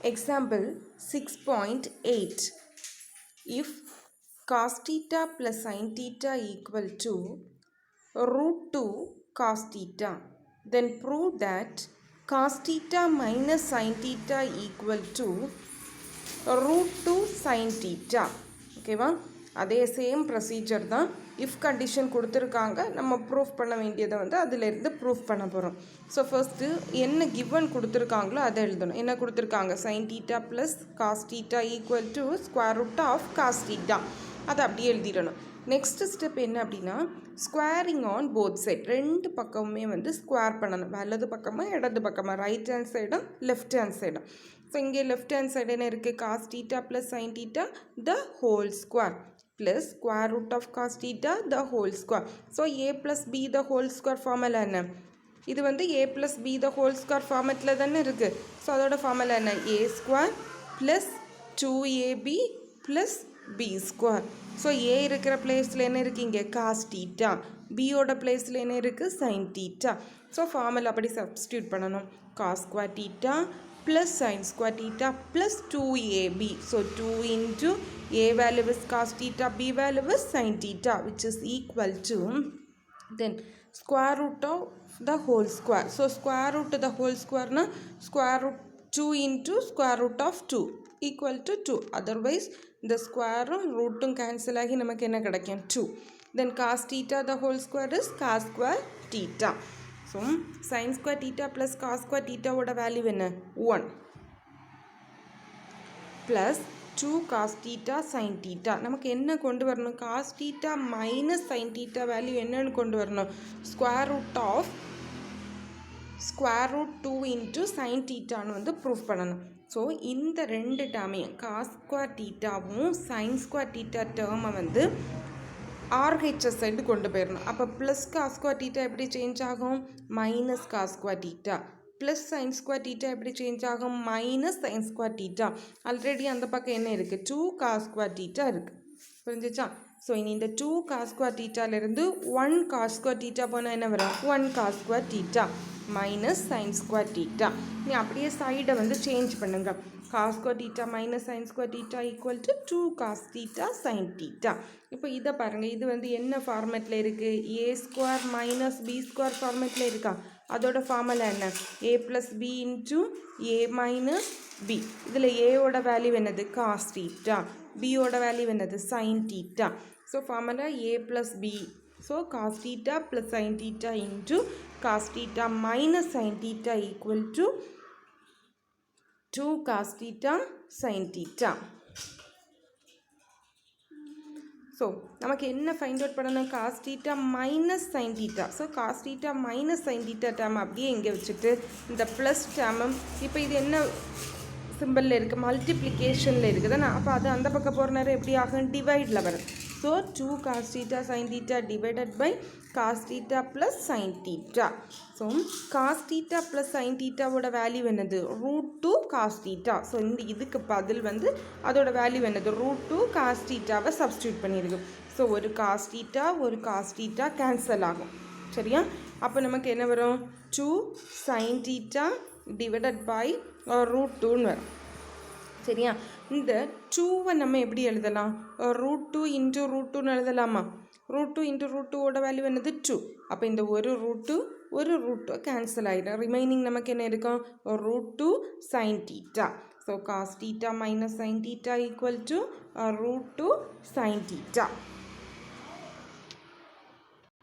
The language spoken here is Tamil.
Example 6.8. If cos theta plus sin theta equal to root 2 cos theta, then prove that cos theta minus sin theta equal to root 2 sin theta. ஓகேவா? அதே சேம் ப்ரொசீஜர் தான். இஃப் கண்டிஷன் கொடுத்துருக்காங்க, நம்ம ப்ரூஃப் பண்ண வேண்டியதை வந்து அதிலேருந்து ப்ரூஃப் பண்ண போகிறோம். ஸோ ஃபர்ஸ்ட்டு என்ன கிவன் கொடுத்துருக்காங்களோ அதை எழுதணும். என்ன கொடுத்துருக்காங்க? Sine theta plus cos theta equal to square root of cos theta. அதை அப்படியே எழுதிடணும். நெக்ஸ்ட் ஸ்டெப் என்ன அப்படின்னா, ஸ்கொயரிங் ஆன் போத் சைட். ரெண்டு பக்கமுமே வந்து ஸ்கொயர் பண்ணணும். வலது பக்கமாக இடது பக்கமாக, ரைட் ஹேண்ட் சைடும் லெஃப்ட் ஹேண்ட் சைடும். ஸோ இங்கே லெஃப்ட் ஹேண்ட் சைடு என்ன இருக்குது? Cos theta plus sine theta the whole square plus square root of cos theta the whole square. So a plus b the whole square formula என்ன? இது வந்து a plus b the whole square formatல தானே இருக்குது. ஸோ அதோட ஃபார்முலா என்ன? a square plus 2ab plus b square. So a இருக்கிற பிளேஸில் என்ன இருக்குது? இங்கே cos theta. b ஓட பிளேஸில் என்ன இருக்குது? sin theta. ஸோ ஃபார்முலா அப்படி சப்ஸ்டியூட் பண்ணணும். cos square theta plus sin square theta plus 2ab. So 2 into a value is cos theta, b value is sin theta, which is equal to then square root of the whole square. So square root of the whole square na square root 2 into square root of 2 equal to 2. Otherwise the square root cancel ஆகி நமக்கு என்ன கிடைக்கும்? 2. Then cos theta the whole square is cos square theta. So sin square theta plus cos square theta ஓட வேல்யூ என்ன? 1 plus 2 cos theta sin theta. நமக்கு என்ன கொண்டு வரணும்? cos theta minus sin theta value என்னன்னு கொண்டு வரணும்? square root 2 into sin thetaன்னு வந்து ப்ரூஃப் பண்ணணும். ஸோ இந்த ரெண்டு டேர்மையும் cos square thetaவும் sin square theta டேர்மை வந்து RHS சைடு கொண்டு போயிடணும். அப்போ ப்ளஸ் cos square theta எப்படி சேஞ்ச் ஆகும்? Minus cos square theta. Plus sin square theta எப்படி சேஞ்ச் ஆகும்? Minus sin square theta. Already அந்த பக்கம் என்ன இருக்குது? 2 cos square theta இருக்குது. புரிஞ்சிச்சா? ஸோ இனி இந்த 2 cos square thetaலேருந்து 1 cos square theta போனால் என்ன வரும்? 1 cos square theta minus sin square theta. நீ அப்படியே சைடை வந்து சேஞ்ச் பண்ணுங்க. cos square theta minus sin square theta equal to 2 cos theta sin theta. இப்போ இதை பாருங்கள், இது வந்து என்ன ஃபார்மேட்டில் இருக்குது? a square minus b square ஃபார்மேட்டில் இருக்கா? அதோட ஃபார்முலா என்ன? a plus b into a minus b. இதில் a ஓட வேல்யூ என்னது? cos theta. b ஓட வேல்யூ என்னது? sin theta. So formula a plus b. So cos theta plus sin theta into cos theta minus sin theta equal to 2 cos theta sin theta. So நமக்கு என்ன ஃபைண்ட் அவுட் பண்ணணும்? cos theta minus sin theta. So cos theta minus sin theta term அப்படியே இங்கே வச்சுட்டு இந்த ப்ளஸ் டேர்மும் இப்போ இது என்ன சிம்பிளில் இருக்குது? மல்டிப்ளிகேஷனில் இருக்குது தானே. அப்போ அது அந்த பக்கம் போகிற நேரம் எப்படி ஆகும்? டிவைடில் வரும். So 2 cos theta sin theta divided by cos theta plus sin theta. So cos theta plus sin theta ஓட வேல்யூ என்னது? root 2 cos theta. ஸோ இந்த இதுக்கு பதில் வந்து அதோட வேல்யூ என்னது? root 2 cos thetaவை சப்ஸ்டியூட் பண்ணியிருக்கு. ஸோ ஒரு cos theta ஒரு cos theta கேன்சல் ஆகும். சரியா? அப்போ நமக்கு என்ன வரும்? 2 sin theta divided by root 2ன்னு வரும். சரியா? இந்த 2வை நம்ம எப்படி எழுதலாம்? root 2 into root 2ன்னு எழுதலாமா? root 2 into root 2 ஓட வேல்யூ என்னது? 2. அப்போ இந்த ஒரு root 2 ஒரு root 2 கேன்சல் ஆகிடும். ரிமைனிங் நமக்கு என்ன இருக்கும்? root 2 sin theta. So cos theta minus sin theta equal to root 2 sin theta.